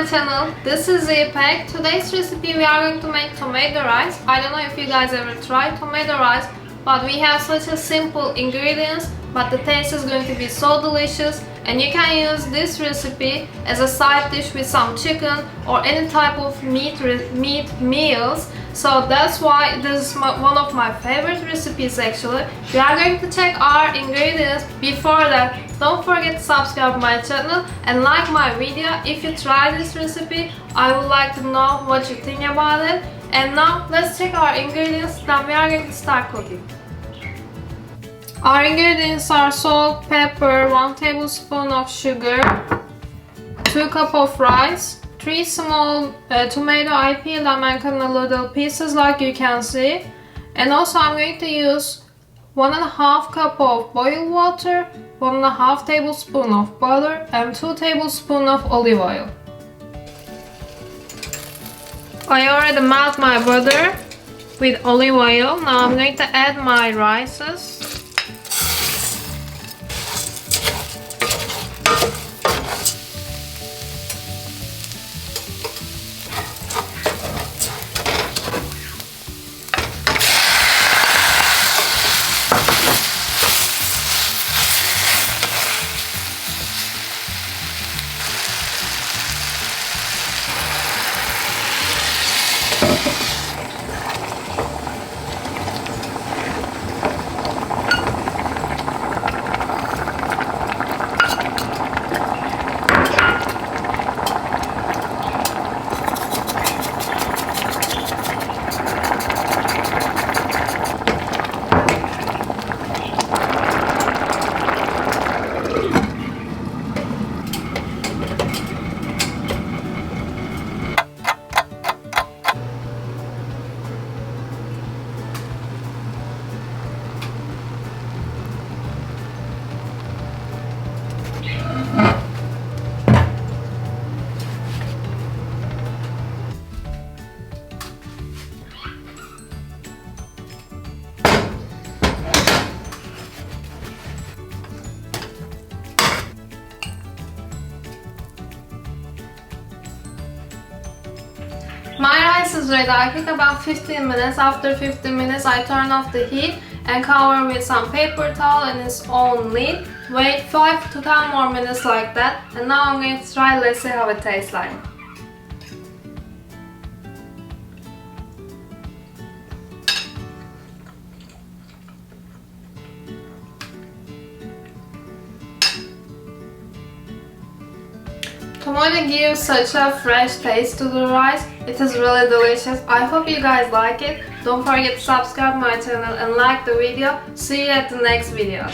my channel. This is Ipek. Today's recipe we are going to make tomato rice. I don't know if you guys ever tried tomato rice, but we have such a simple ingredients, but the taste is going to be so delicious, and you can use this recipe as a side dish with some chicken or any type of meat meals. So that's why this is one of my favorite recipes actually. We are going to check our ingredients. Before that, don't forget to subscribe my channel and like my video. If you try this recipe, I would like to know what you think about it. And now let's check our ingredients, then we are going to start cooking. Our ingredients are salt, pepper, 1 tablespoon of sugar, 2 cups of rice, 3 small tomato. I peeled them and cut in little pieces like you can see. And also I'm going to use 1.5 cup of boiled water, 1.5 tablespoon of butter, and 2 tablespoons of olive oil. I already melt my butter with olive oil. Now I'm going to add my rices. My rice is ready. I cook about 15 minutes. After 15 minutes, I turn off the heat and cover with some paper towel and its own lid. Wait 5 to 10 more minutes like that. And now I'm going to try. Let's see how it tastes like. Tomato gives such a fresh taste to the rice. It is really delicious. I hope you guys like it. Don't forget to subscribe my channel and like the video. See you at the next video.